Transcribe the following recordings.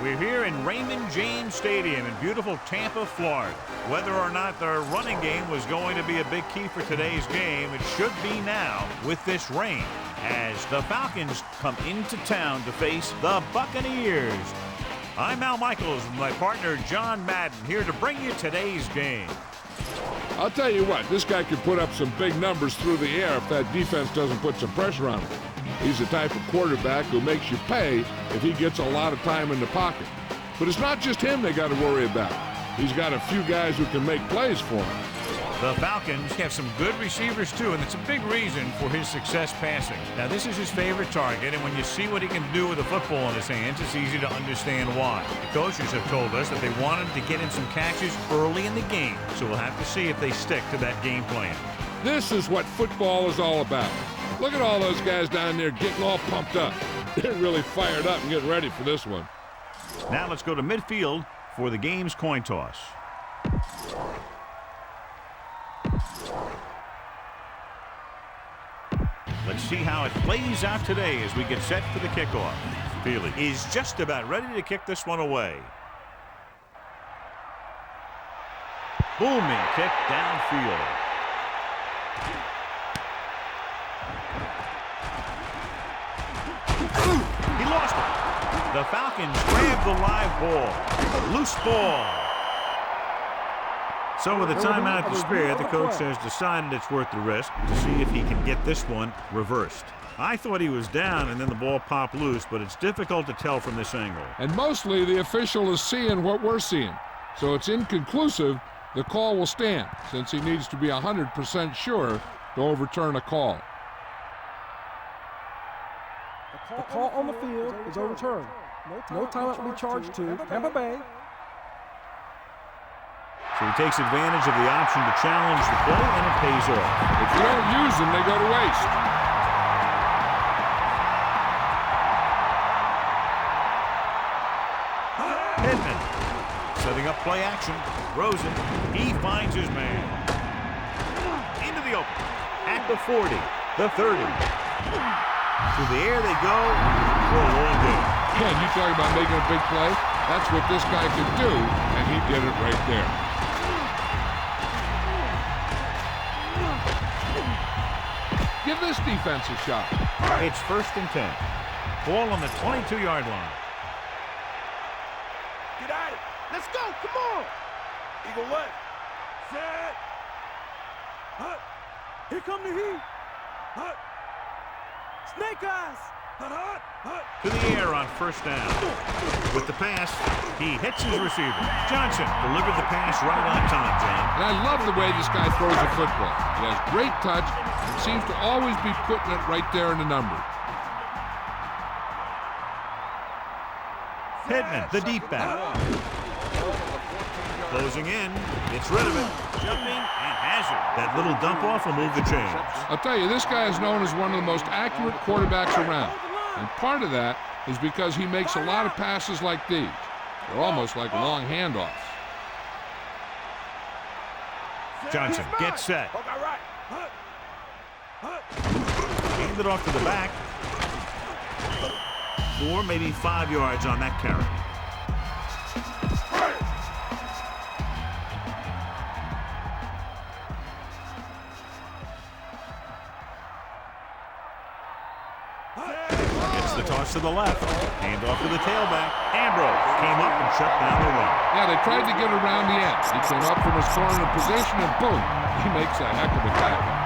We're here in Raymond James Stadium in beautiful Tampa, Florida. Whether or not their running game was going to be a big key for today's game, it should be now with this rain, as the Falcons come into town to face the Buccaneers. I'm Al Michaels with my partner John Madden, here to bring you today's game. I'll tell you what, this guy could put up some big numbers through the air if that defense doesn't put some pressure on him. He's the type of quarterback who makes you pay if he gets a lot of time in the pocket. But it's not just him they got to worry about. He's got a few guys who can make plays for him. The Falcons have some good receivers too, and it's a big reason for his success passing. Now, this is his favorite target, and when you see what he can do with a football in his hands, it's easy to understand why. The coaches have told us that they wanted to get him some catches early in the game, so we'll have to see if they stick to that game plan. This is what football is all about. Look at all those guys down there getting all pumped up. They're really fired up and getting ready for this one. Now let's go to midfield for the game's coin toss. Let's see how it plays out today as we get set for the kickoff. Feely is just about ready to kick this one away. Booming kick downfield. He lost it. The Falcons grab the live ball. Loose ball. So with a timeout to spare, the coach has decided it's worth the risk to see if he can get this one reversed. I thought he was down and then the ball popped loose, but it's difficult to tell from this angle. And mostly the official is seeing what we're seeing. So it's inconclusive. The call will stand since he needs to be 100% sure to overturn a call. The call on the field is overturned. No timeout will be charged to Tampa Bay. So he takes advantage of the option to challenge the play, and it pays off. If you don't use them, they go to waste. Pittman setting up play action. Rosen, he finds his man. Into the open. At the 40, the 30. Through the air they go for a long game. Man, you talking about making a big play? That's what this guy could do, and he did it right there. Give this defense a shot. It's 1st and 10. Ball on the 22-yard line. Get at it. Let's go. Come on. Eagle left. Set. Hut. Here come the heat. Hut. Snake eyes. Hut, hut, hut. To the air on 1st down. With the pass, he hits his receiver. Johnson delivered the pass right on time, John. And I love the way this guy throws a football. He has great touch and seems to always be putting it right there in the number. Pittman, the deep back. Closing in, gets rid of it, jumping, and has it. That little dump off will move the chains. I'll tell you, this guy is known as one of the most accurate quarterbacks around. And part of that is because he makes a lot of passes like these. They're almost like long handoffs. Johnson gets set. Hand it off to the back. 4, maybe 5 yards on that carry. Gets the toss to the left. Hand off to the tailback. Ambrose came up and shut down the run. Yeah, they tried to get around the end. He came up from his corner position and boom, he makes a heck of a tackle.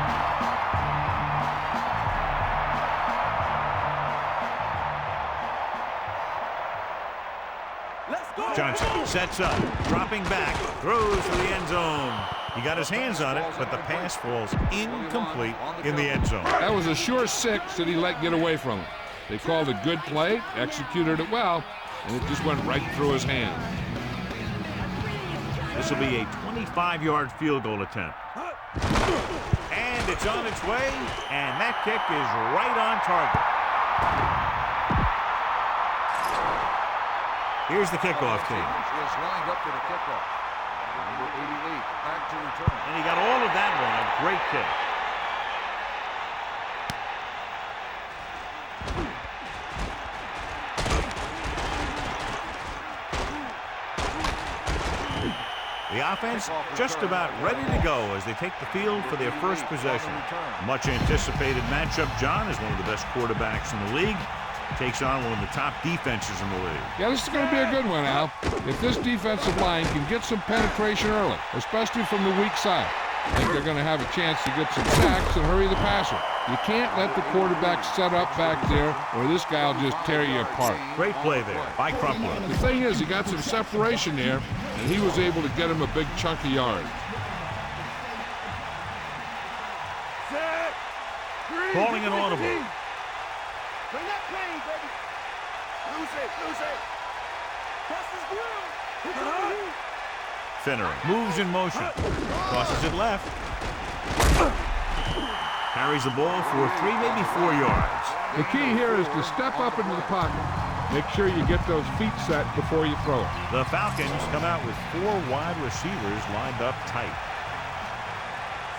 Johnson sets up, dropping back, throws to the end zone. He got his hands on it, but the pass falls incomplete in the end zone. That was a sure 6 that he let get away from him. They called a good play, executed it well, and it just went right through his hands. This will be a 25-yard field goal attempt. And it's on its way, and that kick is right on target. Here's the kickoff team. Is lined up for the kickoff. Number 88 back to return. And he got all of that one. A great kick. offense just about ready to go as they take the field for their first possession. Much anticipated matchup, John, is one of the best quarterbacks in the league. Takes on one of the top defenses in the league. Yeah, this is going to be a good one, Al. If this defensive line can get some penetration early, especially from the weak side, I think they're going to have a chance to get some sacks and hurry the passer. You can't let the quarterback set up back there or this guy will just tear you apart. Great play there by Crumpler. The thing is, he got some separation there, and he was able to get him a big chunk of yards. Calling an audible. Bring that plane, baby. Lose it. Pass is good. Finner moves in motion. Tosses it left. Carries the ball for 3, maybe 4 yards. The key here is to step up into the pocket. Make sure you get those feet set before you throw it. The Falcons come out with 4 wide receivers lined up tight.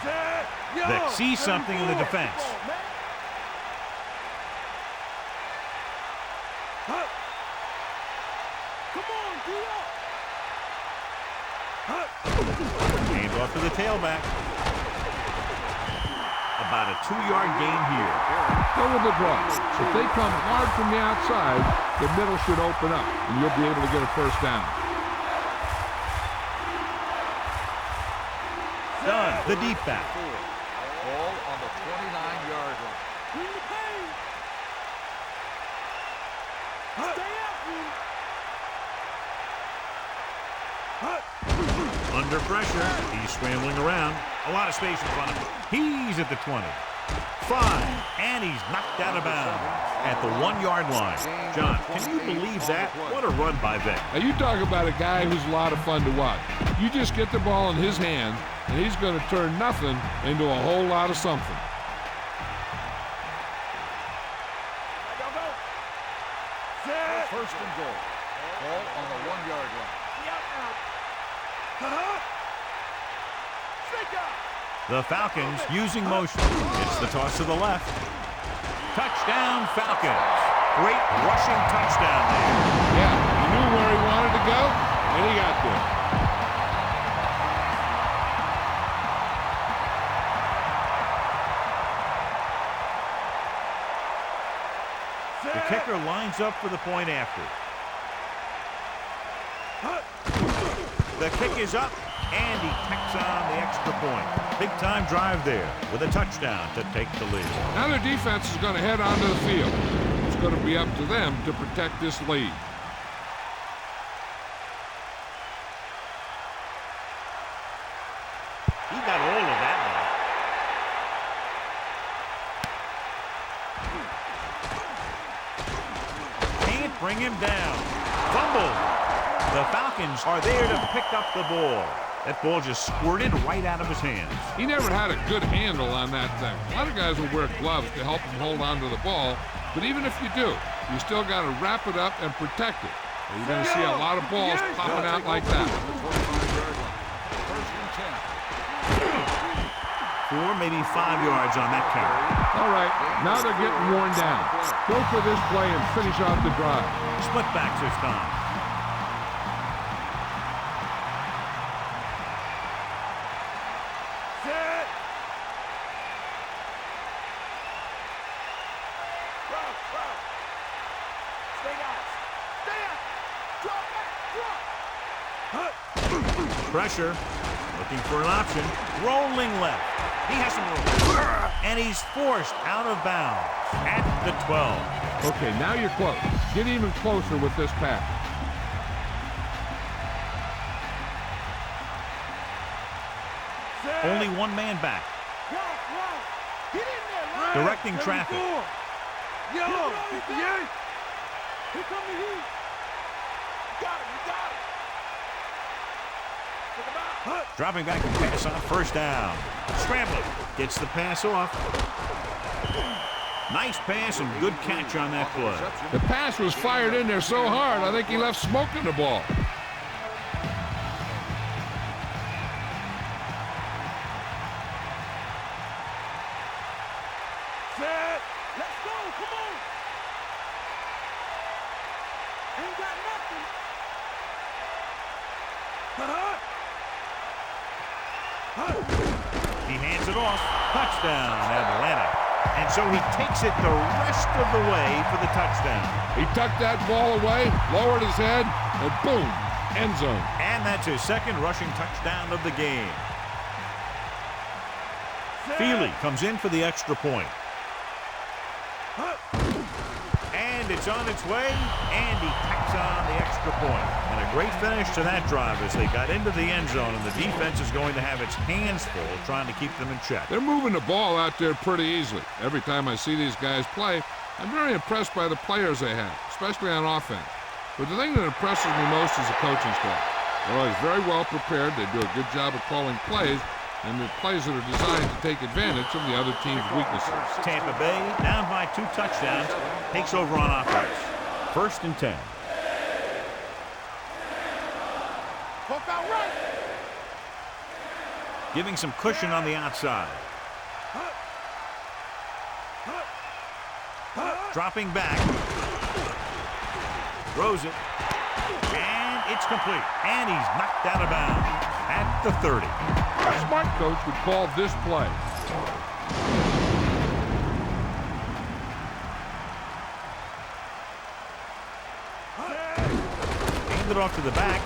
That see something in the defense. Hands off to the tailback. About a 2-yard gain here. Go with the draw. If they come hard from the outside, the middle should open up, and you'll be able to get a first down. Done. The deep back. Ball on the 29-yard line. Bring the pain. Stay out, man. Under pressure. He's scrambling around. A lot of space in front of him. He's at the 20. 5. And he's knocked out of bounds at the 1-yard line. John, can you believe that? What a run by Vic. Now you talk about a guy who's a lot of fun to watch. You just get the ball in his hand, and he's going to turn nothing into a whole lot of something. First and goal. Ball on the 1-yard line. The Falcons using motion. It's the toss to the left. Touchdown, Falcons. Great rushing touchdown there. Yeah, he knew where he wanted to go, and he got there. The kicker lines up for the point after. The kick is up, and he tacks on the extra point. Big-time drive there with a touchdown to take the lead. Now their defense is going to head onto the field. It's going to be up to them to protect this lead. He got all of that one. Can't bring him down. Fumble. The Falcons are there to pick up the ball. That ball just squirted right out of his hands. He never had a good handle on that thing. A lot of guys will wear gloves to help him hold on to the ball, but even if you do, you still got to wrap it up and protect it. You're going to see a lot of balls popping out like that. First and 10. 4, maybe 5 yards on that carry. All right, now they're getting worn down. Go for this play and finish off the drive. Split backs this time. Pressure, looking for an option, rolling left. He has some room, and he's forced out of bounds at the 12. Okay, now you're close. Get even closer with this pass. Only one man back. Directing traffic. Yo, 58. Here come the heat. Got it, you got it. Dropping back and pass on first down. Scrambling. Gets the pass off. Nice pass and good catch on that play. The pass was fired in there so hard, I think he left smoke in the ball. Set. Let's go. Come on. Ain't got nothing. He hands it off. Touchdown, Atlanta. And so he takes it the rest of the way for the touchdown. He tucked that ball away, lowered his head, and boom, end zone. And that's his second rushing touchdown of the game. Feely comes in for the extra point. And it's on its way, and he tacks on the extra point. And a great finish to that drive as they got into the end zone, and the defense is going to have its hands full trying to keep them in check. They're moving the ball out there pretty easily. Every time I see these guys play, I'm very impressed by the players they have, especially on offense. But the thing that impresses me most is the coaching staff. They're always very well prepared. They do a good job of calling plays, and the plays that are designed to take advantage of the other team's weaknesses. Tampa Bay, down by 2 touchdowns, takes over on offense. 1st and 10. Poke out right. Giving some cushion on the outside. Dropping back. Throws it. And it's complete. And he's knocked out of bounds at the 30. A smart coach would call this play. Hand it off to the back.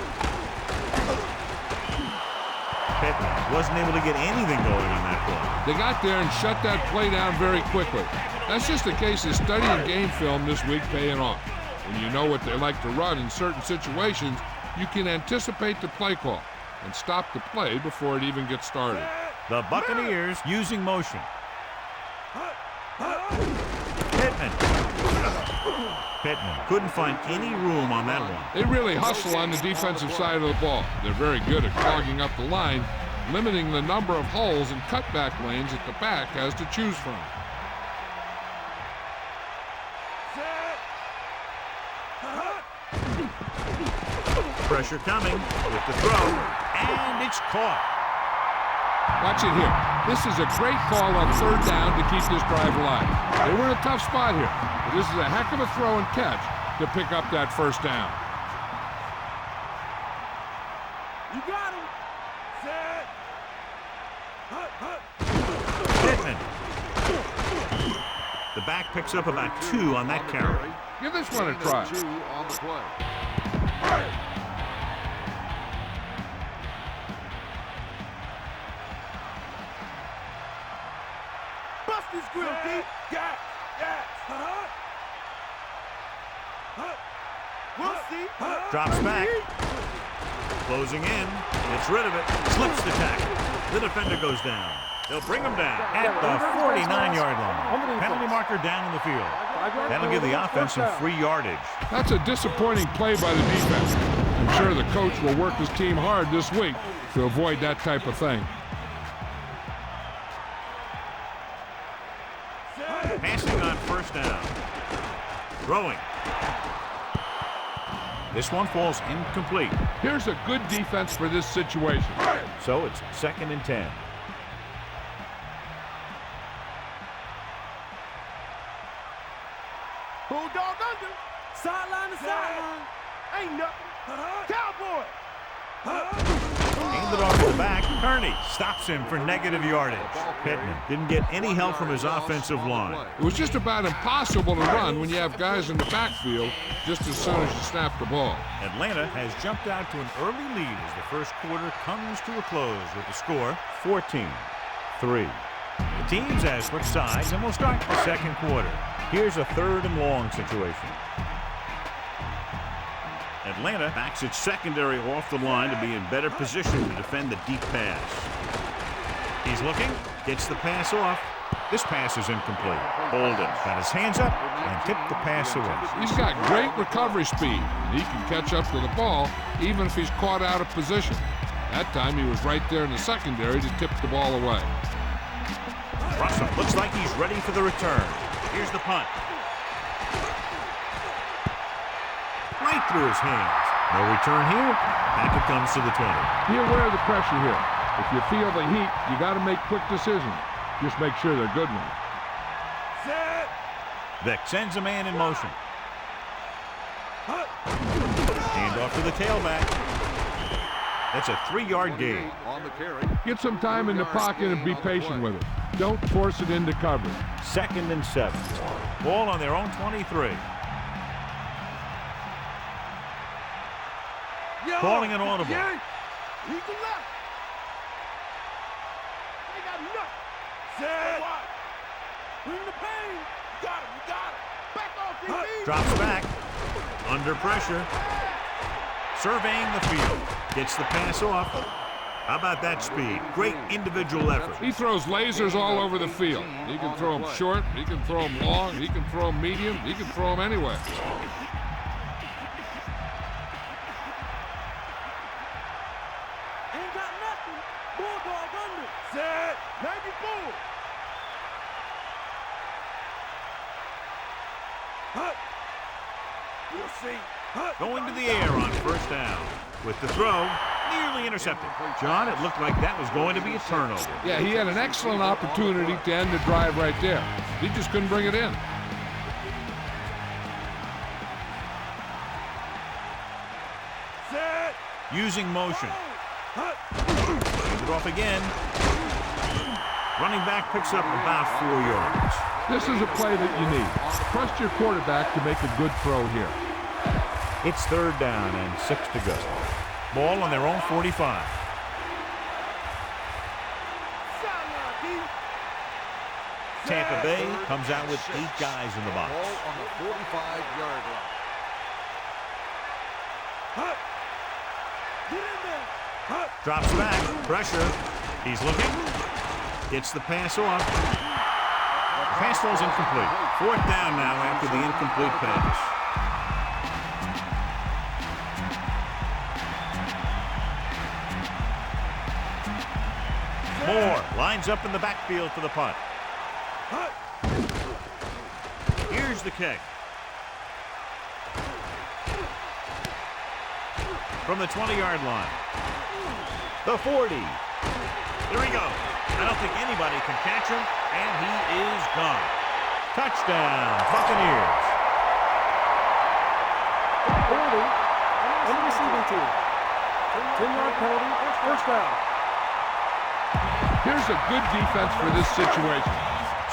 Pittman wasn't able to get anything going on that play. They got there and shut that play down very quickly. That's just a case of studying game film this week paying off. When you know what they like to run in certain situations, you can anticipate the play call and stop the play before it even gets started. The Buccaneers using motion. Pittman couldn't find any room on that one. They really hustle on the defensive side of the ball. They're very good at clogging up the line, limiting the number of holes and cutback lanes that the back has to choose from. Pressure coming with the throw, and it's caught. Watch it here. This is a great call on 3rd down to keep this drive alive. They were in a tough spot here, but this is a heck of a throw and catch to pick up that 1st down. You got him. Set. Pittman. The back picks up about 2 on that carry. Give this one a try. 2 on the play. Bust his grill, D. Gas. We'll see. Drops back. Closing in. Gets rid of it. Slips the tackle. The defender goes down. They'll bring him down at the 49-yard line. Penalty marker down in the field. That'll give the offense some free yardage. That's a disappointing play by the defense. I'm sure the coach will work his team hard this week to avoid that type of thing. Passing on 1st down. Throwing. This one falls incomplete. Here's a good defense for this situation. So it's 2nd and 10. Bulldog under. Sideline to sideline. Ain't nothing. Cowboy. Handed off to the back. Kearney stops him for negative yardage. Pittman didn't get any help from his offensive line. It was just about impossible to run when you have guys in the backfield just as soon as you snap the ball. Atlanta has jumped out to an early lead as the 1st quarter comes to a close with the score 14-3. The teams have switched sides and will start the 2nd quarter. Here's a 3rd and long situation. Atlanta backs its secondary off the line to be in better position to defend the deep pass. He's looking, gets the pass off. This pass is incomplete. Bolden got his hands up and tipped the pass away. He's got great recovery speed, and he can catch up to the ball even if he's caught out of position. That time he was right there in the secondary to tip the ball away. Russell looks like he's ready for the return. Here's the punt. Right through his hands. No return here. Back it comes to the 20. Be aware of the pressure here. If you feel the heat, you got to make quick decisions. Just make sure they're good ones. Set. Vick sends a man in motion. Hand off to the tailback. That's a 3-yard gain. On the carry. Get some time in the pocket and be patient with it. Don't force it into coverage. 2nd and 7. Ball on their own 23. Calling an audible. Eagle left. They got enough. Set. Bring the pain. You got it. Back off, DB. Drops back. Under pressure. Surveying the field. Gets the pass off. How about that speed? Great individual effort. He throws lasers all over the field. He can throw them short. He can throw them long. He can throw them medium. He can throw them anywhere. Ain't got nothing. Bulldog under. Set. 94. Hut. We'll see. Hut. Going to the air on 1st down. With the throw, nearly intercepted. John, it looked like that was going to be a turnover. Yeah, he had an excellent opportunity to end the drive right there. He just couldn't bring it in. Set. Using motion. Hut. Hands it off again. Running back picks up about 4 yards. This is a play that you need. Trust your quarterback to make a good throw here. It's 3rd down and 6 to go. Ball on their own 45. Tampa Bay comes out with 8 guys in the box. Ball on the 45-yard line. Hut. Get in there. Hut. Drops back. Pressure. He's looking. Gets the pass off. Pass falls incomplete. 4th down now after the incomplete pass. Moore lines up in the backfield for the punt. Here's the kick. From the 20-yard line. The 40. There he goes. I don't think anybody can catch him, and he is gone. Touchdown, Buccaneers. 40 on the receiving team. 10-yard penalty, 1st down. Here's a good defense for this situation.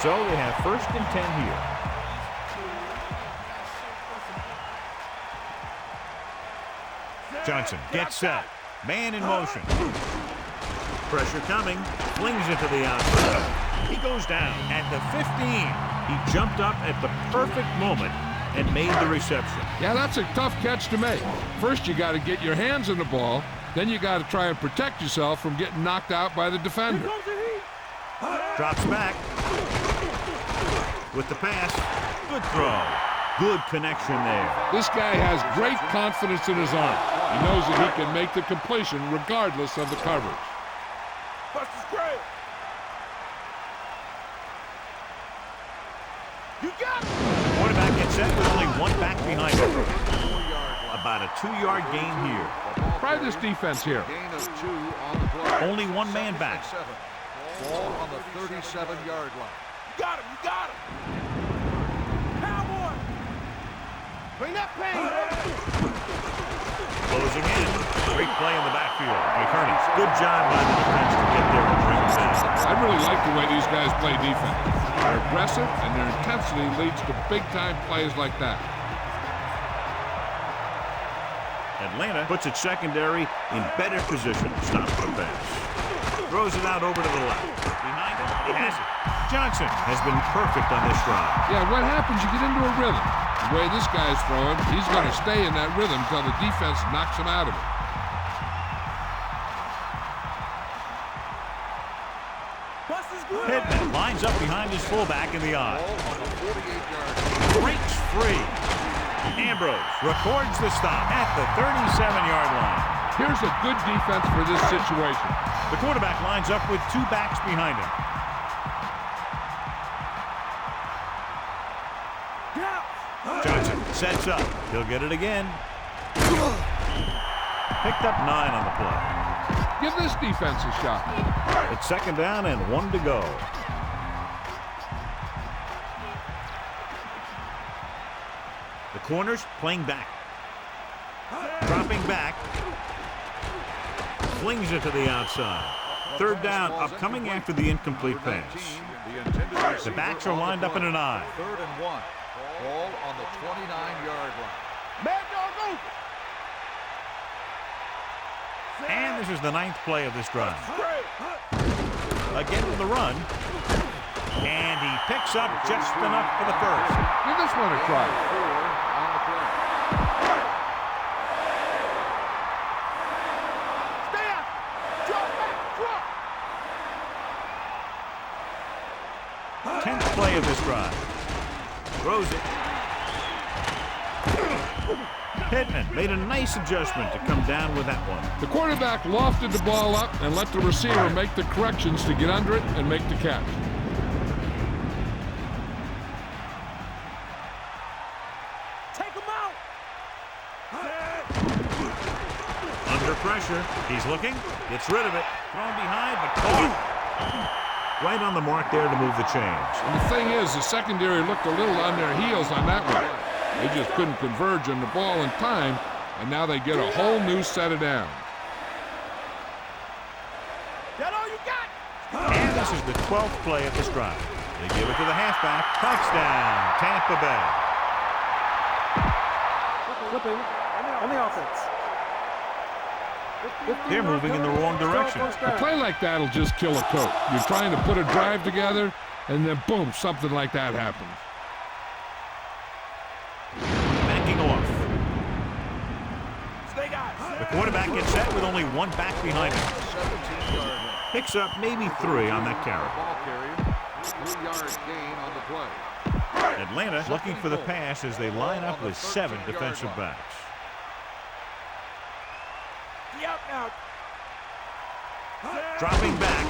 So they have 1st and 10 here. Johnson gets set. Man in motion. Pressure coming. Flings it to the outside. He goes down at the 15. He jumped up at the perfect moment and made the reception. Yeah, that's a tough catch to make. First, you got to get your hands on the ball. Then you got to try and protect yourself from getting knocked out by the defender. Drops back. With the pass. Good throw. Good connection there. This guy has great confidence in his arm. He knows that he can make the completion regardless of the coverage. Buster's great. You got it. Quarterback gets set with only 1 back behind him. About a 2-yard gain here. Try this defense here. Gain of 2 on the play. Only 1 man back. 7. Ball on the 37-yard line. You got him. Cowboy. Bring that pain. Closing in. Great play in the backfield. McCurney. Good job by the defense to get there and bring it down. I really like the way these guys play defense. They're aggressive, and their intensity leads to big-time plays like that. Atlanta puts its secondary in better position to stop the pass. Throws it out over to the left. Behind him, he has it. Johnson has been perfect on this drive. Yeah, what happens? You get into a rhythm. The way this guy's throwing, he's going to stay in that rhythm until the defense knocks him out of it. Pittman lines up behind his fullback in the eye. Ball on the 48-yard line. Breaks free. Ambrose records the stop at the 37-yard line. Here's a good defense for this situation. The quarterback lines up with 2 backs behind him. Johnson sets up. He'll get it again. Picked up 9 on the play. Give this defense a shot. It's 2nd down and 1 to go. The corners playing back. Dropping back. Flings it to the outside. Third down upcoming after the incomplete pass. The backs are lined up in an I. 3rd and 1. Ball on the 29-yard line. Mad dog over. And this is the 9th play of this drive. Again with the run. And he picks up just enough for the first. Give this one a try. 4 on the play. Stay out. Drop back. Drop. 10th play of this drive. Throws it. Pittman made a nice adjustment to come down with that one. The quarterback lofted the ball up and let the receiver make the corrections to get under it and make the catch. Take him out. Under pressure. He's looking. Gets rid of it. Thrown behind, but caught. Right on the mark there to move the chains. And the thing is, the secondary looked a little on their heels on that one. They just couldn't converge on the ball in time, and now they get a whole new set of downs. That all you got? And this is the 12th play of this drive. They give it to the halfback. Touchdown, Tampa Bay. Flipping on the offense. They're moving in the wrong direction. A play like that will just kill a coach. You're trying to put a drive together, and then boom, something like that happens. Backing off. Stay guys. The quarterback gets set with only one back behind him. 17-yard line. Picks up maybe 3 on that carry. Ball carrier. 3-yard gain on the play. Atlanta looking for the pass as they line up with 7 defensive backs. Be out now. Dropping back.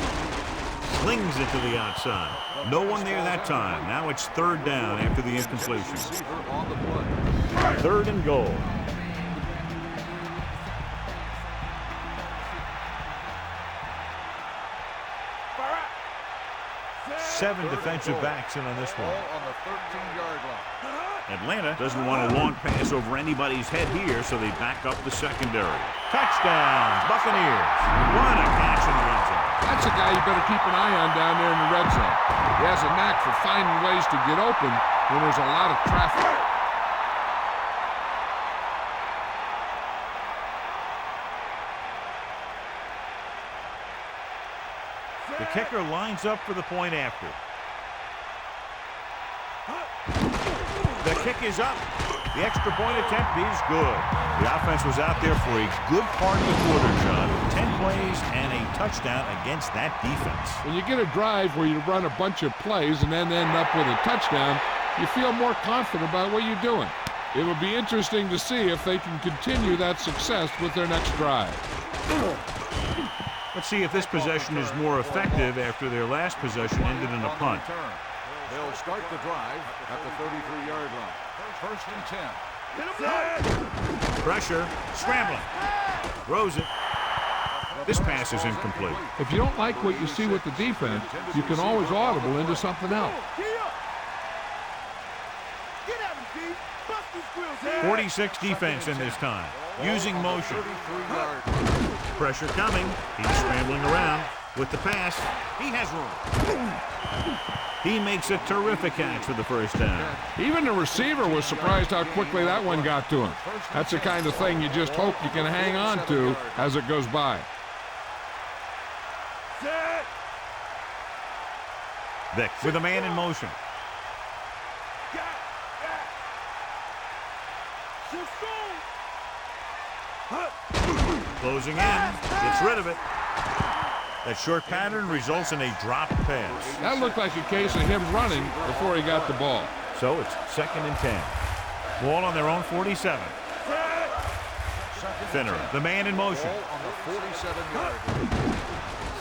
Slings it to the outside. No one there that time. Now it's 3rd down after the incompletion. Receiver on the play. 3rd and goal. 7 defensive backs in on this one. Ball on the 13-yard line. Atlanta doesn't want a long pass over anybody's head here, so they back up the secondary. Touchdown, Buccaneers. What a catch in the end zone. That's a guy you better keep an eye on down there in the red zone. He has a knack for finding ways to get open when there's a lot of traffic. The kicker lines up for the point after. The kick is up. The extra point attempt is good. The offense was out there for a good part of the quarter, John. 10 plays and a touchdown against that defense. When you get a drive where you run a bunch of plays and then end up with a touchdown, you feel more confident about what you're doing. It will be interesting to see if they can continue that success with their next drive. Let's see if this possession is more effective after their last possession ended in a punt. They'll start the drive at the 33-yard line. 1st and 10. Pressure, scrambling, throws it. This pass is incomplete. If you don't like what you see with the defense, you can always audible into something else. 46 defense in this time, using motion. 33-yard. Pressure coming. He's scrambling around with the pass. He has room. He makes a terrific catch for the first down. Even the receiver was surprised how quickly that one got to him. That's the kind of thing you just hope you can hang on to as it goes by. Vick with a man in motion. Closing in, gets rid of it. That short pattern results in a drop pass. That looked like a case of him running before he got the ball. So it's 2nd and 10. Ball on their own 47. Finner, the man in motion. Ball on the 47-yard line.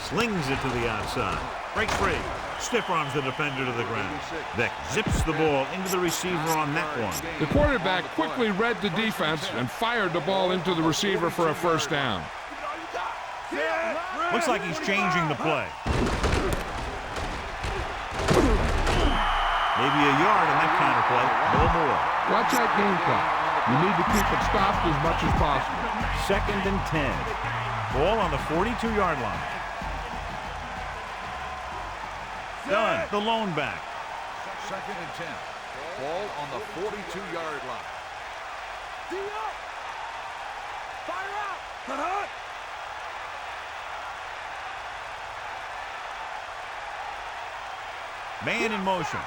Slings it to the outside. Breaks free. Stiff arms the defender to the ground. Vick zips the ball into the receiver on that one. The quarterback quickly read the defense and fired the ball into the receiver for a first down. Looks like he's changing the play. Maybe a yard on that counterplay. No more. Watch that game clock. You need to keep it stopped as much as possible. 2nd and 10. Ball on the 42-yard line. Done. The lone back. 2nd and 10. Ball on the 42-yard line. Fire out. Hut. Man in motion.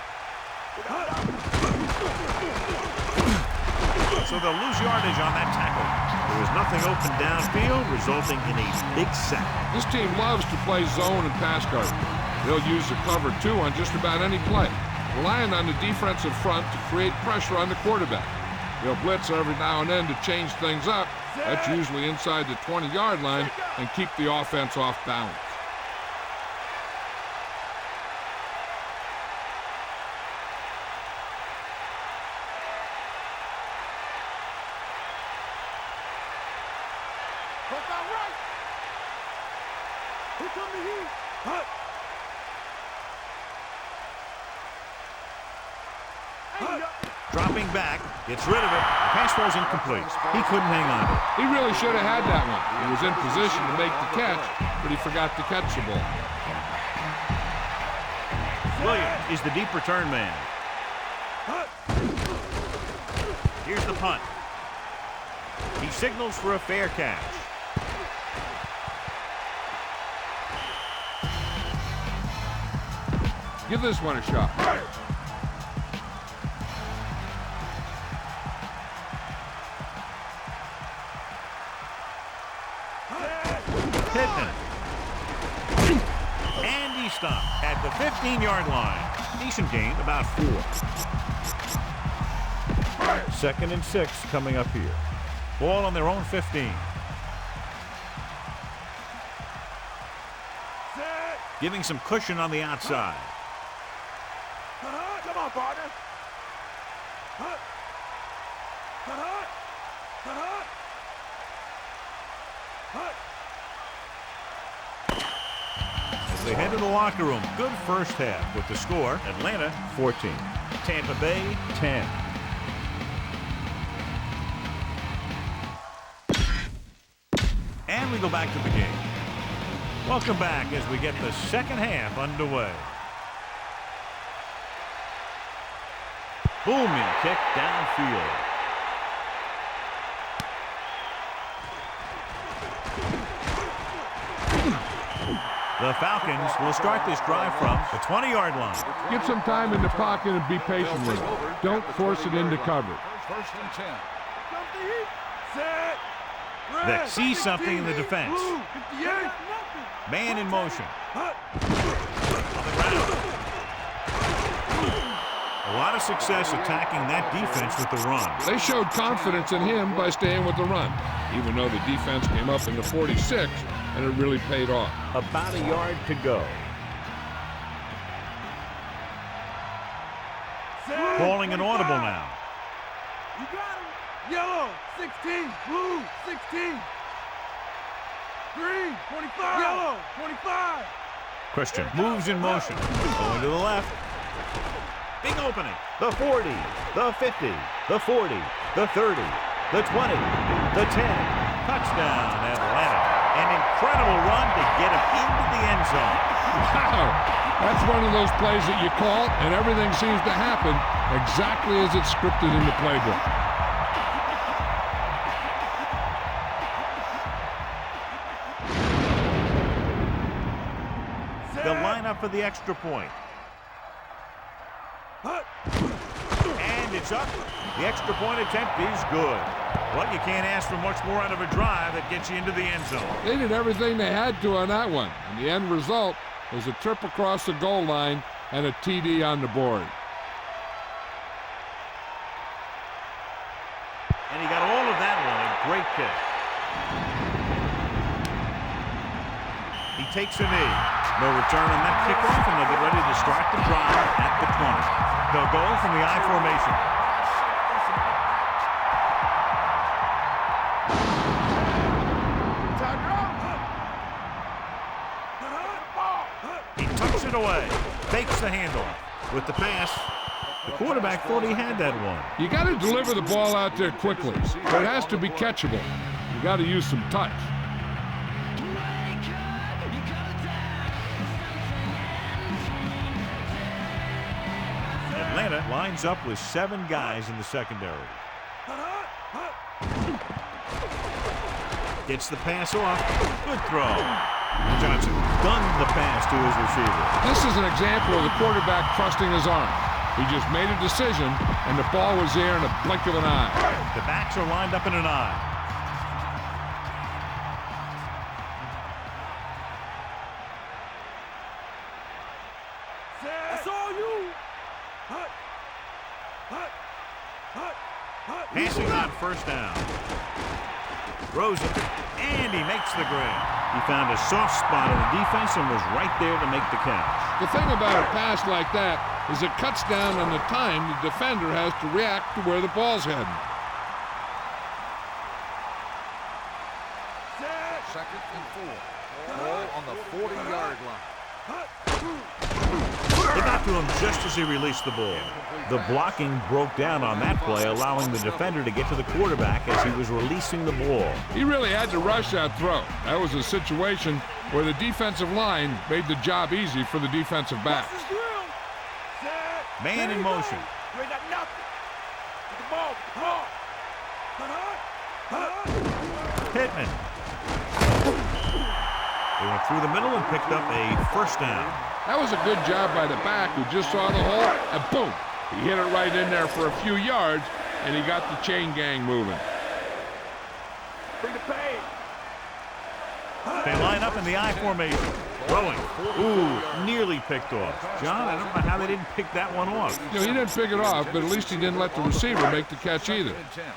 So they'll lose yardage on that tackle. There was nothing open downfield, resulting in a big sack. This team loves to play zone and pass coverage. They'll use the cover 2 on just about any play, relying on the defensive front to create pressure on the quarterback. They'll blitz every now and then to change things up. That's usually inside the 20-yard line and keep the offense off balance. Dropping back, gets rid of it. Pass was incomplete. He couldn't hang on to it. He really should have had that one. He was in position to make the catch, but he forgot to catch the ball. Williams is the deep return man. Here's the punt. He signals for a fair catch. Give this one a shot. And he stopped at the 15-yard line. Decent gain, about 4. 2nd and 6 coming up here. Ball on their own 15. Giving some cushion on the outside. Come on, partner. As they head to the locker room, good first half with the score, Atlanta 14, Tampa Bay 10. And we go back to the game. Welcome back as we get the second half underway. Booming kick downfield. The Falcons will start this drive from the 20-yard line. Get some time in the pocket and be patient with it. Don't force it into cover. 1st and 10. They see something in the defense. Man in motion. On the ground. A lot of success attacking that defense with the run. They showed confidence in him by staying with the run, even though the defense came up in the 46, and it really paid off. About a yard to go. Calling an audible now. You got him. Yellow, 16. Blue, 16. Green, 25. Yellow, 25. Christian moves in motion. Going to the left. Big opening. The 40, the 50, the 40, the 30, the 20, the 10. Touchdown, Atlanta. An incredible run to get him into the end zone. Wow! That's one of those plays that you call, and everything seems to happen exactly as it's scripted in the playbook. They'll line up for the extra point. And it's up. The extra point attempt is good. Well, you can't ask for much more out of a drive that gets you into the end zone. They did everything they had to on that one, and the end result was a trip across the goal line and a TD on the board. And he got all of that one. A great kick. He takes a knee. No return on that kickoff, and they'll get ready to start the drive at the 20. They'll go from the I formation. He tucks it away. Takes the handoff. With the pass, the quarterback thought he had that one. You got to deliver the ball out there quickly, but it has to be catchable. You got to use some touch. Atlanta lines up with 7 guys in the secondary. Gets the pass off. Good throw. Johnson gunned the pass to his receiver. This is an example of the quarterback trusting his arm. He just made a decision, and the ball was there in a blink of an eye. The backs are lined up in an eye. That's all you. Passing on first down. Throws it, and he makes the grab. He found a soft spot on the defense and was right there to make the catch. The thing about a pass like that is it cuts down on the time the defender has to react to where the ball's heading. Second and 4. Ball on the 40-yard line. It got to him just as he released the ball. The blocking broke down on that play, allowing the defender to get to the quarterback as he was releasing the ball. He really had to rush that throw. That was a situation where the defensive line made the job easy for the defensive backs. Man in motion. You ain't got nothing. Get the ball. Pittman. They went through the middle and picked up a first down. That was a good job by the back who just saw the hole, and boom, he hit it right in there for a few yards, and he got the chain gang moving. Bring the pain. They line up in the I formation. Throwing. Ooh, nearly picked off. John, I don't know how they didn't pick that one off. You know, he didn't pick it off, but at least he didn't let the receiver make the catch either.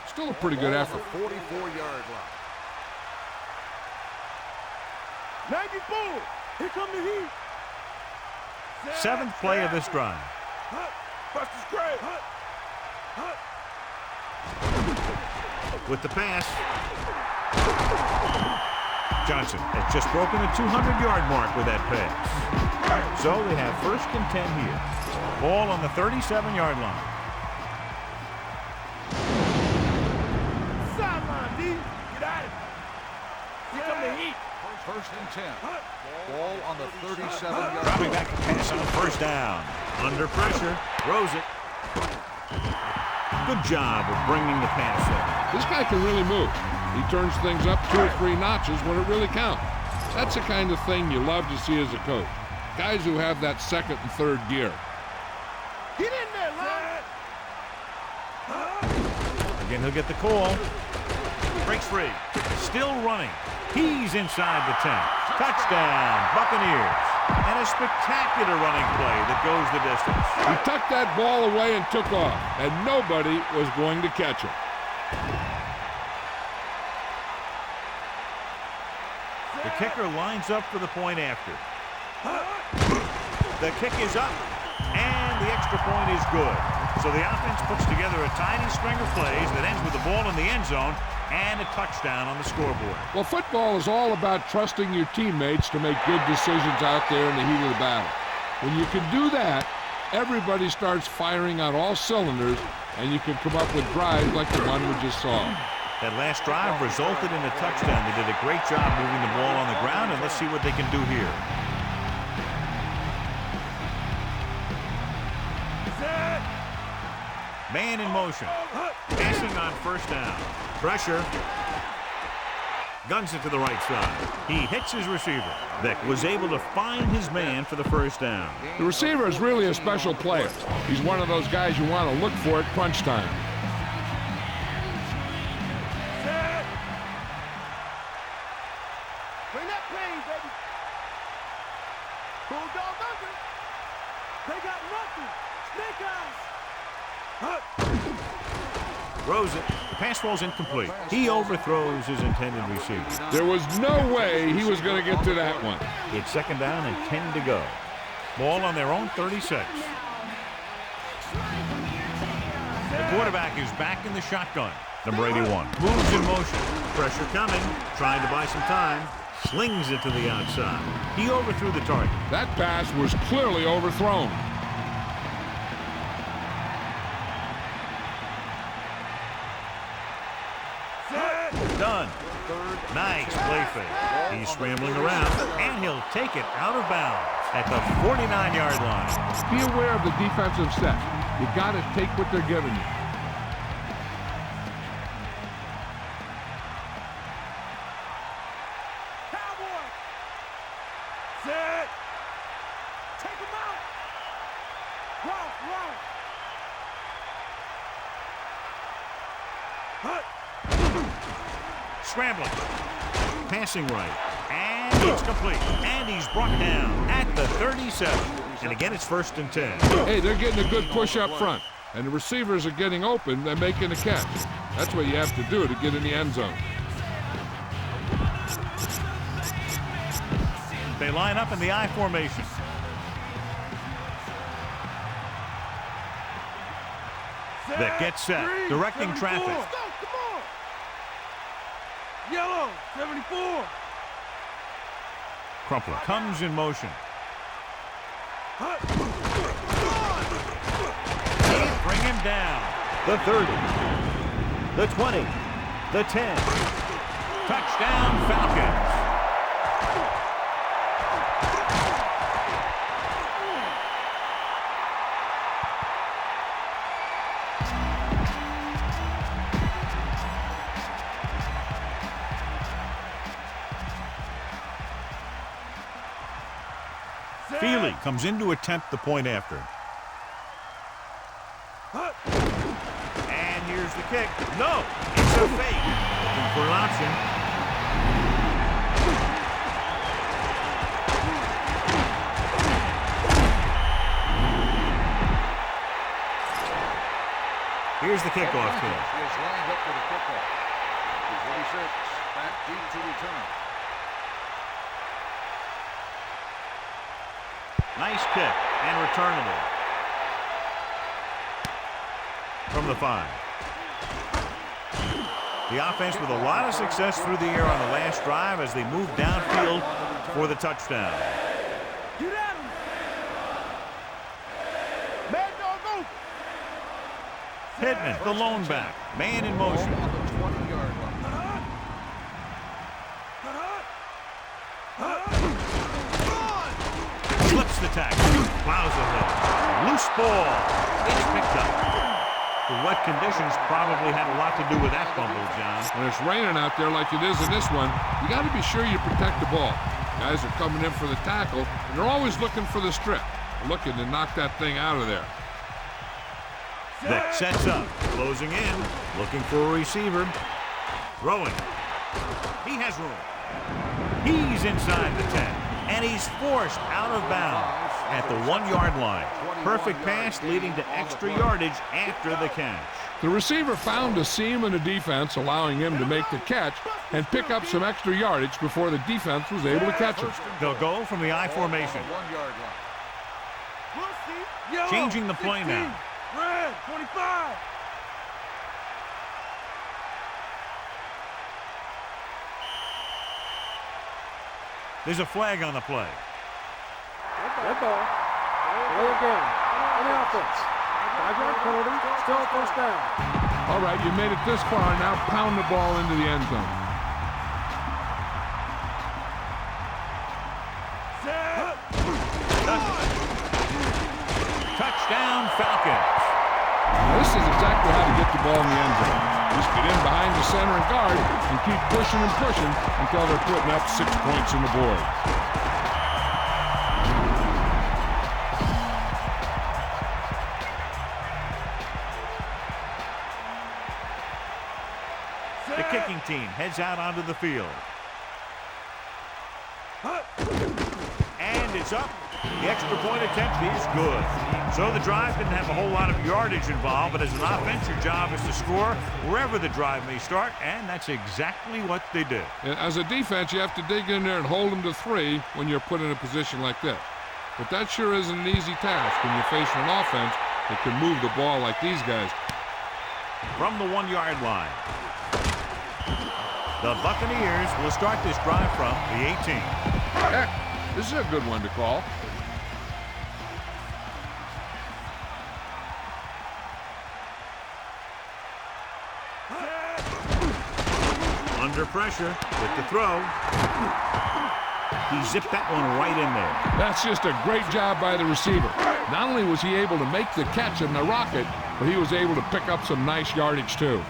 Still a pretty good effort. 44-yard line. Navy bull. Here come the heat. 7th play of this drive. Buster's great. With the pass. Johnson has just broken the 200-yard mark with that pass. So they have 1st and 10 here. Ball on the 37-yard line. Sideline, D. Get out of it. Here come the heat. 1st and 10. Ball on the 37-yard Dropping line. back to pass on 1st down. Under pressure. Throws it. Good job of bringing the pass in. This guy can really move. He turns things up 2 or 3 notches when it really counts. That's the kind of thing you love to see as a coach. Guys who have that 2nd and 3rd gear. Get in there, lad. Again, he'll get the call. Breaks free. Still running. He's inside the 10. Touchdown, Buccaneers. And a spectacular running play that goes the distance. He tucked that ball away and took off, and nobody was going to catch him. The kicker lines up for the point after. The kick is up, and the extra point is good. So the offense puts together a tiny string of plays that ends with the ball in the end zone and a touchdown on the scoreboard. Well, football is all about trusting your teammates to make good decisions out there in the heat of the battle. When you can do that, everybody starts firing on all cylinders, and you can come up with drives like the one we just saw. That last drive resulted in a touchdown. They did a great job moving the ball on the ground, and let's see what they can do here. Man in motion. Passing on 1st down. Pressure. Guns it to the right side. He hits his receiver. Vick was able to find his man for the 1st down. The receiver is really a special player. He's one of those guys you want to look for at crunch time. Bring that pain, baby. Bulldog under. They got nothing. Snake eyes. Throws it. The pass ball's incomplete. He overthrows his intended receiver. There was no way he was going to get to that one. It's 2nd down and 10 to go. Ball on their own 36. The quarterback is back in the shotgun. Number 81 moves in motion. Pressure coming. Trying to buy some time. Slings it to the outside. He overthrew the target. That pass was clearly overthrown. Done. Nice play fake. He's scrambling around, and he'll take it out of bounds. at the 49-yard line. Be aware of the defensive set. You got to take what they're giving you. Cowboy. Set. Take him out. Right. Hut. Scrambling. Passing right. And it's complete. And he's brought down at the 37. And again, it's 1st and 10. Hey, they're getting a good push up front. And the receivers are getting open. They're making a catch. That's what you have to do to get in the end zone. They line up in the I formation. That gets set, directing 74. traffic. Let's go, come on. Yellow, 74. Crumpler comes in motion. Hut. Can't bring him down. The 30, the 20, the 10. Touchdown, Falcons. Feely comes in to attempt the point after. And here's the kick. No, it's a fake. Looking for an option. Here's the kickoff kick. He is lined up for the kickoff. The 46 back deep to return. Nice kick and returnable. From the 5. The offense with a lot of success through the air on the last drive as they move downfield for the touchdown. Get at him. Mad dog go. Pittman, the lone back, man in motion. On the 20-yard line. Slips the tackle, plows ahead. Loose ball. It's picked up. The wet conditions probably had a lot to do with that fumble, John. When it's raining out there like it is in this one, you got to be sure you protect the ball. Guys are coming in for the tackle, and they're always looking for the strip. They're looking to knock that thing out of there. That sets up, closing in, looking for a receiver. Throwing. He has room. He's inside the 10. And he's forced out of bounds at the 1-yard line. Perfect pass leading to extra yardage after the catch. The receiver found a seam in the defense, allowing him to make the catch and pick up some extra yardage before the defense was able to catch him. They'll go from the I formation. 1-yard line. Yellow, Changing the play 16. now. Red, 25. There's a flag on the play. Red ball. Play again. On the offense. 5-yard penalty. Still 1st down. All right, you made it this far. Now pound the ball into the end zone. Set. Touchdown, Falcons. Now, this is exactly how to get the ball in the end zone. Just get in behind the center and guard and keep pushing and pushing until they're putting up 6 points on the board. The kicking team heads out onto the field. And it's up. The extra point attempt is good. So the drive didn't have a whole lot of yardage involved, but as an offense, your job is to score wherever the drive may start, and that's exactly what they did. As a defense, you have to dig in there and hold them to 3 when you're put in a position like this. But that sure isn't an easy task when you're facing an offense that can move the ball like these guys. From the 1-yard line, the Buccaneers will start this drive from the 18. Heck, this is a good one to call. Under pressure with the throw. He zipped that one right in there. That's just a great job by the receiver. Not only was he able to make the catch in the rocket, but he was able to pick up some nice yardage too.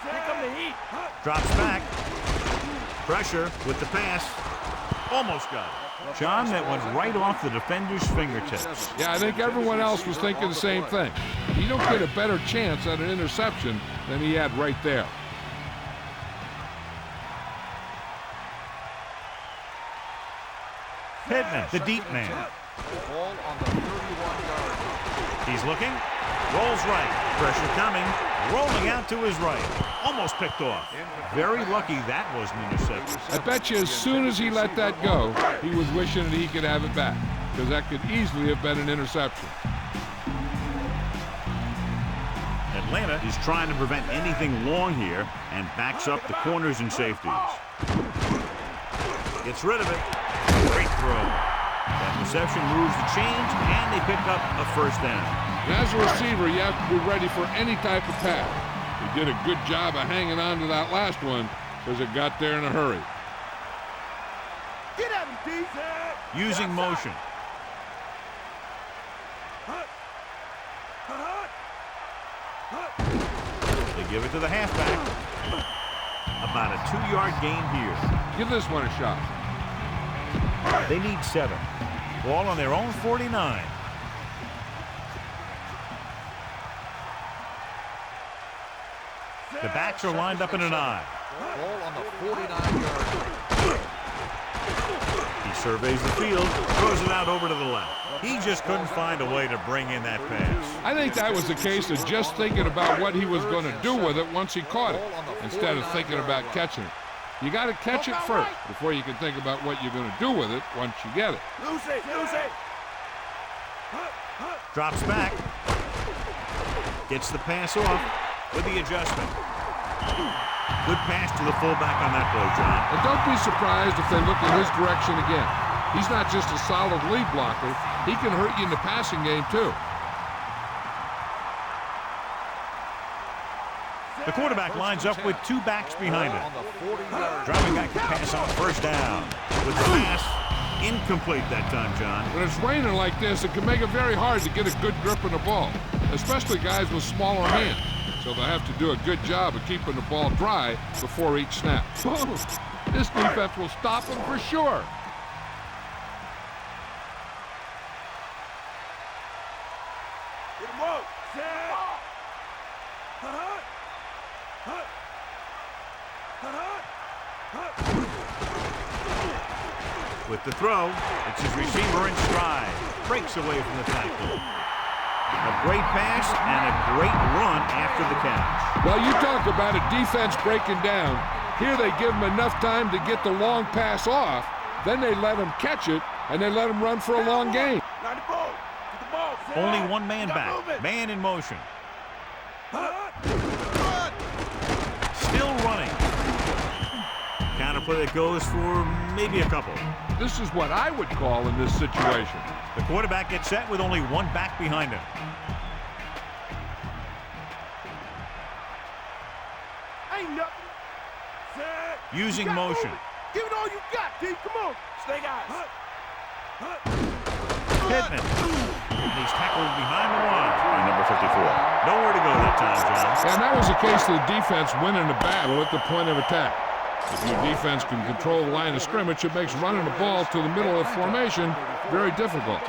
Here come the heat. Drops back. Pressure with the pass. Almost got it. John, that went right off the defender's fingertips. Yeah, I think everyone else was thinking the same thing. You don't get a better chance at an interception than he had right there. Pittman, the deep man. Ball on the 31-yard line. He's looking. Rolls right. Pressure coming. Rolling out to his right. Almost picked off. Very lucky that was an interception. I bet you as soon as he let that go, he was wishing that he could have it back, because that could easily have been an interception. Atlanta is trying to prevent anything long here and backs up the corners and safeties. Gets rid of it. Great throw. That reception moves the chains, and they pick up a first down. And as a receiver, you have to be ready for any type of pass. He did a good job of hanging on to that last one because it got there in a hurry. Get at him, D. Using motion. They give it to the halfback. About a 2-yard gain here. Give this one a shot. They need 7. Ball on their own 49. The backs are lined up in an I. Ball on the 49-yard line. He surveys the field, throws it out over to the left. He just couldn't find a way to bring in that pass. I think that was a case of just thinking about what he was going to do with it once he caught it, instead of thinking about catching it. You got to catch it first before you can think about what you're going to do with it once you get it. Lose it, lose it. Drops back. Gets the pass off with the adjustment. Good pass to the fullback on that play, John. And don't be surprised if they look in his direction again. He's not just a solid lead blocker. He can hurt you in the passing game, too. The quarterback lines up with 2 backs behind him. Driving back the pass on first down. With the pass, incomplete that time, John. When it's raining like this, it can make it very hard to get a good grip on the ball, especially guys with smaller hands. So they'll have to do a good job of keeping the ball dry before each snap. This defense will stop them for sure. Get him up. Set. With the throw, it's his receiver in stride. Breaks away from the tackle. A great pass and a great run after the catch. Well, you talk about a defense breaking down. Here they give him enough time to get the long pass off. Then they let him catch it, and they let him run for a long gain. Now the ball. Get the ball. Set. Only one man Stop back. moving. Man in motion. Still running. Counter play that goes for maybe a couple. This is what I would call in this situation. The quarterback gets set with only one back behind him. Ain't nothing. Set. Using You got motion. movement. Give it all you got, D. Come on. Snake eyes. Pittman. And he's tackled behind the line by number 54. Nowhere to go that time, John. And that was a case of the defense winning the battle at the point of attack. If your defense can control the line of scrimmage, it makes running the ball to the middle of formation very difficult.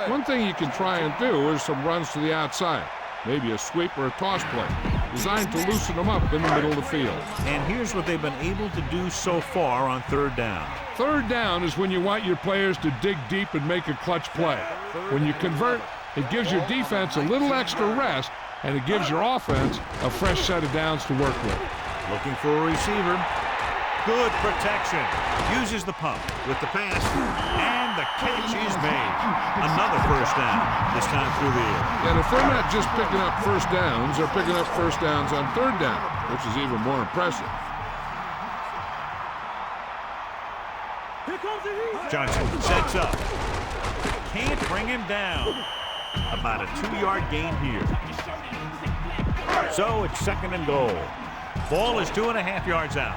One thing you can try and do is some runs to the outside, maybe a sweep or a toss play, designed to loosen them up in the middle of the field. And here's what they've been able to do so far on third down. Third down is when you want your players to dig deep and make a clutch play. When you convert, it gives your defense a little extra rest, and it gives your offense a fresh set of downs to work with. Looking for a receiver. Good protection. Uses the pump with the pass, and the catch is made. Another first down, this time through the air. And if they're not just picking up first downs, they're picking up first downs on third down, which is even more impressive. Here comes the heat. Johnson sets up. Can't bring him down. About a 2-yard gain here. So it's 2nd and goal. Ball is 2.5 yards out.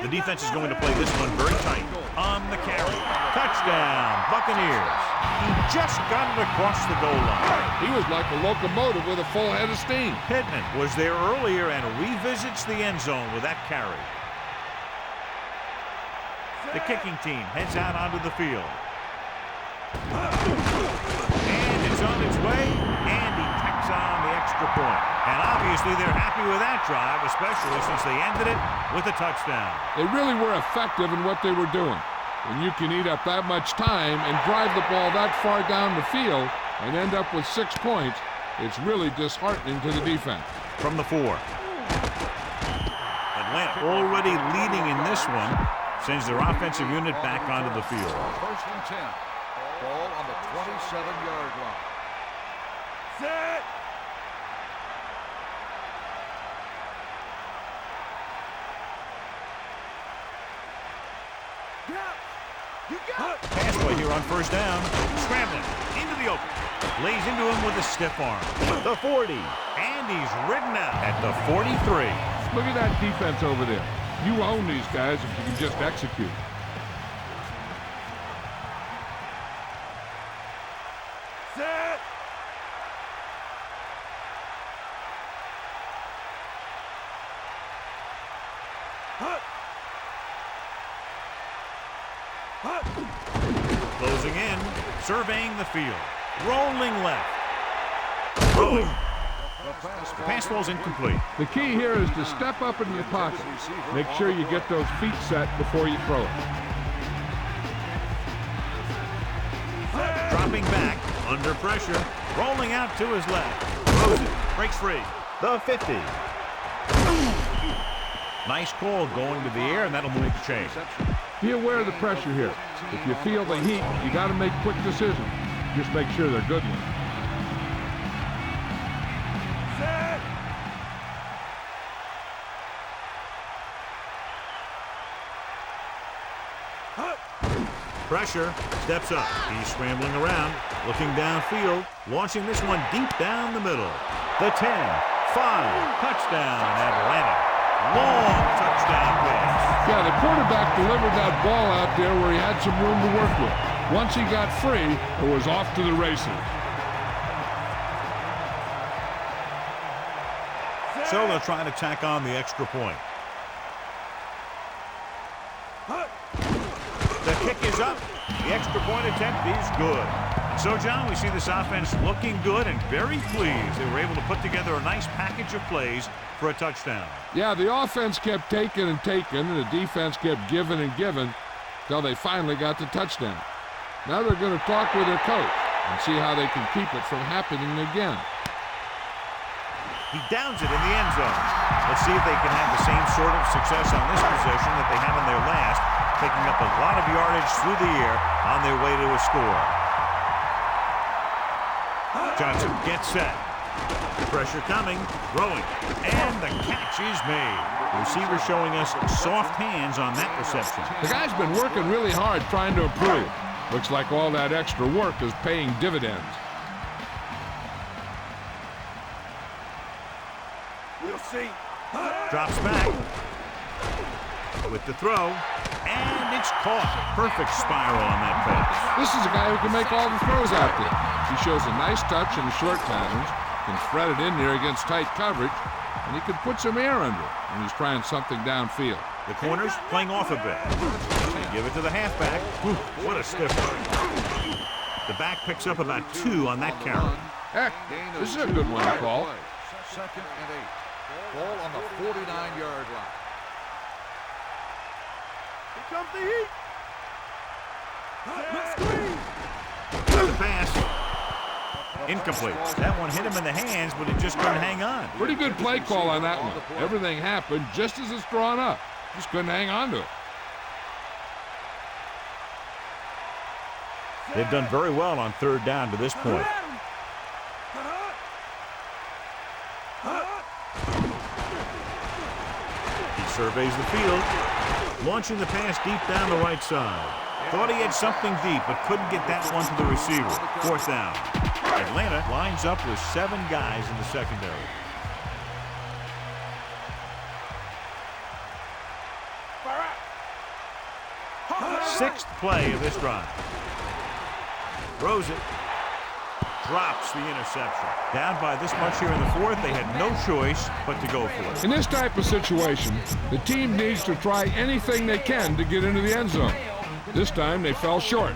The defense is going to play this one very tight. On the carry. Touchdown, Buccaneers. He just got it across the goal line. He was like a locomotive with a full head of steam. Pittman was there earlier and revisits the end zone with that carry. The kicking team heads out onto the field. And it's on its way, and he tacks on the extra point. And obviously they're happy with that drive, especially since they ended it with a touchdown. They really were effective in what they were doing. When you can eat up that much time and drive the ball that far down the field and end up with 6 points, it's really disheartening to the defense. From the 4. Atlanta already leading in this one, sends their offensive unit back onto the field. First and 10. Ball on the 27-yard line. Set. Pass play here on first down. Scrambling into the open. Lays into him with a stiff arm. The 40. And he's ridden out at the 43. Look at that defense over there. You own these guys if you can just execute. Set. Hut. Hut. Closing in, surveying the field. Rolling left. Throwing. The pass ball's incomplete. The key here is to step up into the pocket. Make sure you get those feet set before you throw it. Dropping back, under pressure, rolling out to his left. Throws it, breaks free. The 50. Nice call going to the air, and that'll move the chain. Be aware of the pressure here. If you feel the heat, you got to make quick decisions. Just make sure they're good ones. Set. Hut. Pressure, steps up. He's scrambling around, looking downfield, launching this one deep down the middle. The 10, 5, touchdown, Atlanta. Long touchdown pass. Yeah, the quarterback delivered that ball out there where he had some room to work with. Once he got free, it was off to the races. So they'll try to tack on the extra point. The kick is up. The extra point attempt is good. So, John, we see this offense looking good and very pleased. They were able to put together a nice package of plays for a touchdown. Yeah, the offense kept taking and taking, and the defense kept giving and giving until they finally got the touchdown. Now they're going to talk with their coach and see how they can keep it from happening again. He downs it in the end zone. Let's see if they can have the same sort of success on this possession that they have on their last, picking up a lot of yardage through the air on their way to a score. Johnson gets set. Pressure coming, throwing, and the catch is made. The receiver showing us soft hands on that reception. The guy's been working really hard trying to improve. Looks like all that extra work is paying dividends. We'll see. Drops back with the throw, and it's caught. Perfect spiral on that pass. This is a guy who can make all the throws out there. He shows a nice touch in the short patterns, can thread it in there against tight coverage, and he can put some air under it when he's trying something downfield. The corners playing off a bit. They give it to the halfback. Whew, what a stiff one. The back picks up about 2 on that carry. Heck, this is a good one to call. Second and 8. Ball on the 49-yard line. Here comes the heat. Screen. The pass. Incomplete. That one hit him in the hands, but it just couldn't hang on. Pretty good play call on that one. Everything happened just as it's drawn up. Just couldn't hang on to it. They've done very well on third down to this point. He surveys the field, launching the pass deep down the right side. Thought he had something deep, but couldn't get that one to the receiver. Fourth down. Atlanta lines up with 7 guys in the secondary. Sixth play of this drive. Throws it. Drops the interception. Down by this much here in the fourth, they had no choice but to go for it. In this type of situation, the team needs to try anything they can to get into the end zone. This time they fell short.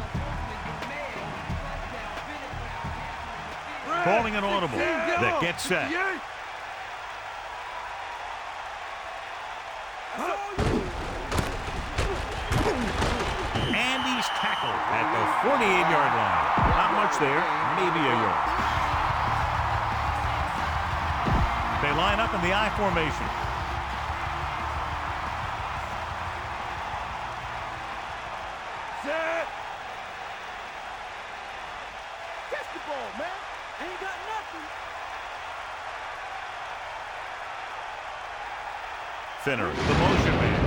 Calling an audible. That gets set. And he's tackled at the 48-yard line. Not much there, maybe a yard. They line up in the I formation. Set. Catch the ball, man. Ain't got nothing. Finner, the motion man.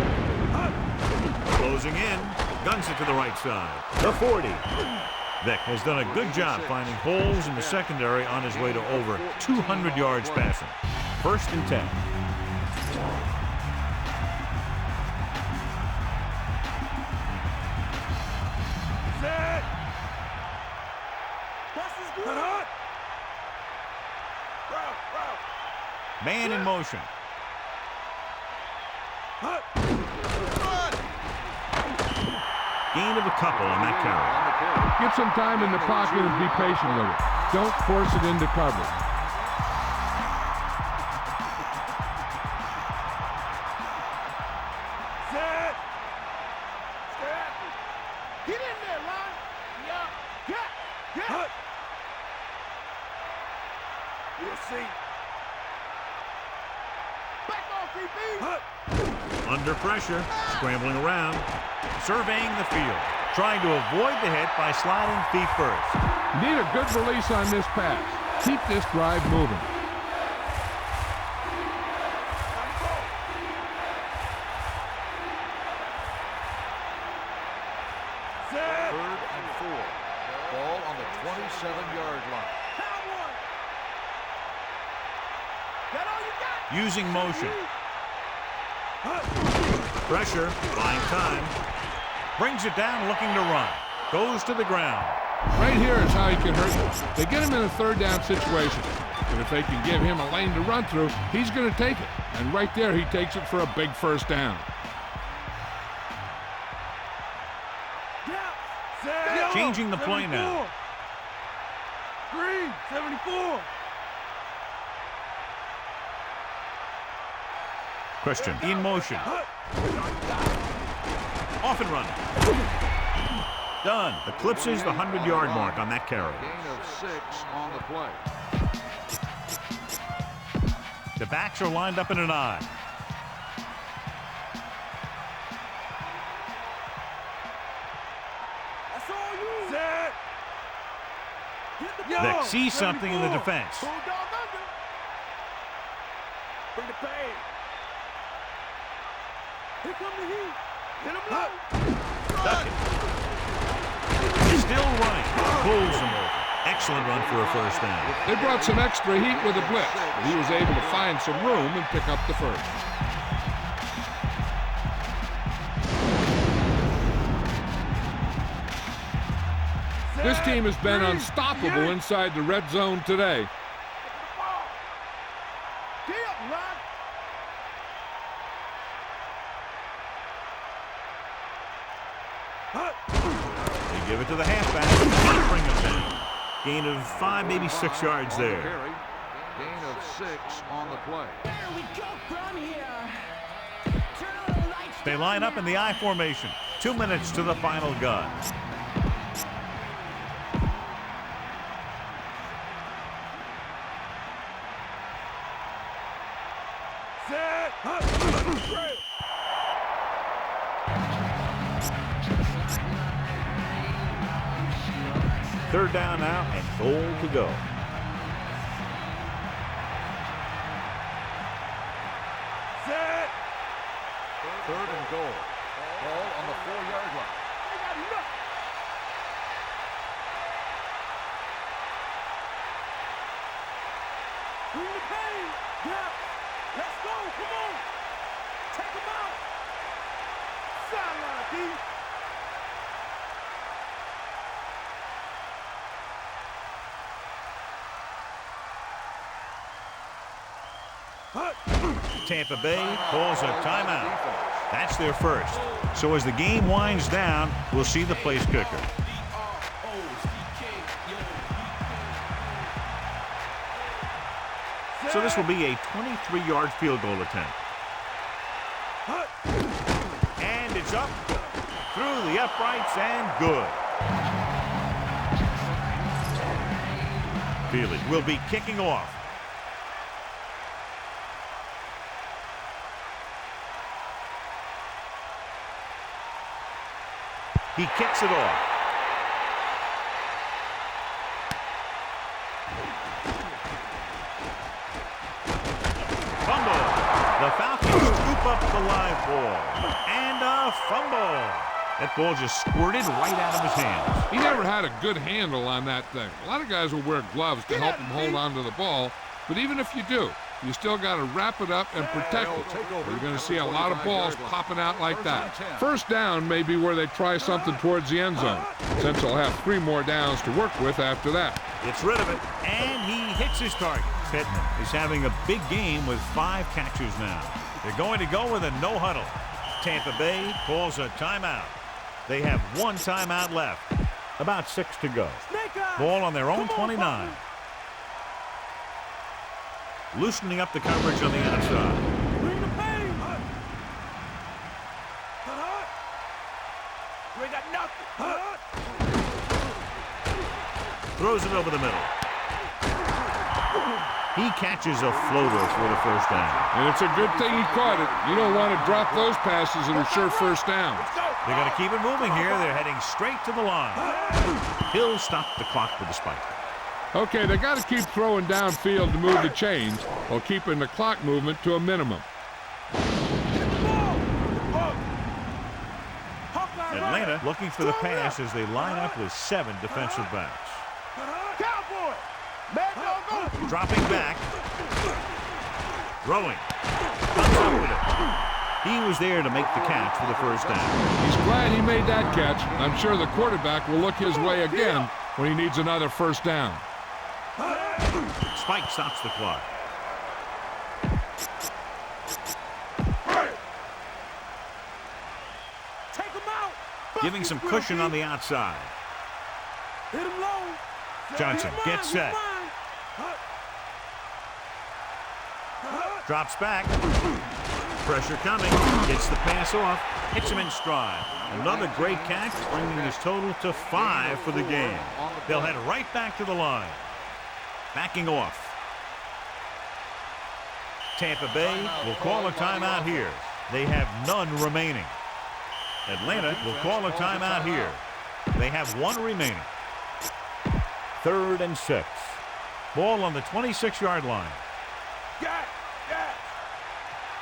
Closing in, guns it to the right side. The 40. Vick has done a good job finding holes in the secondary on his way to over 200 yards passing. 1st and 10. Set. Pass is good. Hot. Route. Man in motion. Hot. Gain of a couple on that carry. Get some time in the pocket and be patient with it. Don't force it into coverage. Set. Stay active. Get in there, line. Yeah. Get. Hut. We'll see. Back off, DB. Hut. Under pressure, scrambling around, surveying the field, trying to avoid the hit by sliding feet first. Need a good release on this pass. Keep this drive moving. Set. 3rd and 4. Ball on the 27-yard line. Cowboy. That all you got? Using motion. Pressure, buying time. Brings it down, looking to run. Goes to the ground. Right here is how he can hurt them. They get him in a 3rd down situation. And if they can give him a lane to run through, he's going to take it. And right there, he takes it for a big 1st down. Set. Changing the play now. Green, 74. Christian in motion. Off and running. Done. Eclipses the 100-yard mark on that carry. Gain of 6 on the play. The backs are lined up in an I. That's all you. Set. Vick sees something in the defense. Bulldog under. Bring the pain. Here come the heat. Hit him low. Duck it. Still running. Pulls him over. Excellent run for a 1st down. They brought some extra heat with a blitz, but he was able to find some room and pick up the 1st. This team has been unstoppable inside the red zone today. Get up, Rod. They give it to the halfback. Bring him down. Gain of 5, maybe 6 yards there. Gain of 6 on the play. There we go from here. Turn on the lights. They line up in the I formation. 2 minutes to the final gun. Set. 3rd down now and goal to go. Set. 3rd and goal. Ball on the 4-yard line. They got nothing. Let's go. Come on. Take him out. Sideline, D. Tampa Bay calls a timeout. That's their first. So as the game winds down, we'll see the place kicker. So this will be a 23-yard field goal attempt. And it's up through the uprights and good. Feely will be kicking off. He kicks it off. Fumble. The Falcons scoop up the live ball. And a fumble. That ball just squirted right out of his hands. He never had a good handle on that thing. A lot of guys will wear gloves to help him hold on to the ball. But even if you do, you still got to wrap it up and protect it. You're going to see a lot of balls popping out like that. First down may be where they try something towards the end zone, since they'll have 3 more downs to work with after that. Gets rid of it, and he hits his target. Pittman is having a big game with 5 catches now. They're going to go with a no huddle. Tampa Bay calls a timeout. They have 1 timeout left. About 6 to go. Ball on their own 29. Loosening up the coverage on the outside. Bring the pain. We got nothing. Throws it over the middle. He catches a floater for the first down. And it's a good thing he caught it. You don't want to drop those passes that are sure first down. They're going to keep it moving here. They're heading straight to the line. He'll stop the clock with the spike. Okay, they got to keep throwing downfield to move the chains while keeping the clock movement to a minimum. Atlanta looking for the pass as they line up with 7 defensive backs. Cowboy. Dropping back. Throwing. Comes up with it. He was there to make the catch for the first down. He's glad he made that catch. I'm sure the quarterback will look his way again when he needs another first down. Spike stops the clock. Take him out. Giving some cushion on the outside. Hit him low. Johnson gets set. Drops back. Pressure coming. Gets the pass off. Hits him in stride. Another great catch, bringing his total to 5 for the game. They'll head right back to the line. Backing off. Tampa Bay will call a timeout here. They have none remaining. Atlanta will call a timeout here. They have 1 remaining. 3rd and 6. Ball on the 26-yard line. Got.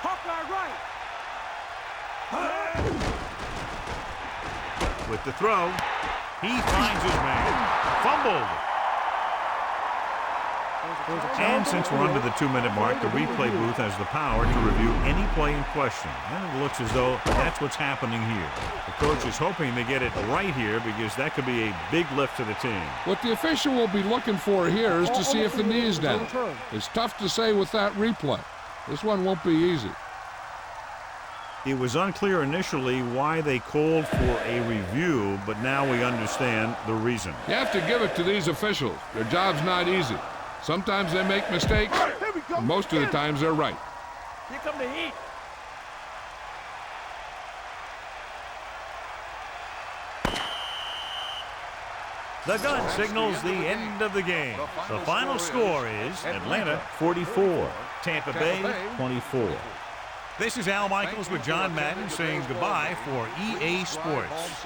Hawkeye right. With the throw, he finds his man. Fumbled. And since we're under the 2-minute mark, the replay booth has the power to review any play in question. And it looks as though that's what's happening here. The coach is hoping to get it right here because that could be a big lift to the team. What the official will be looking for here is to see if the knee is down. It's tough to say with that replay. This one won't be easy. It was unclear initially why they called for a review, but now we understand the reason. You have to give it to these officials. Their job's not easy. Sometimes they make mistakes, and most of the times they're right. Here come the heat. The gun signals the end of the game. The final score is Atlanta 44, Tampa Bay 24. This is Al Michaels with John Madden saying goodbye for EA Sports.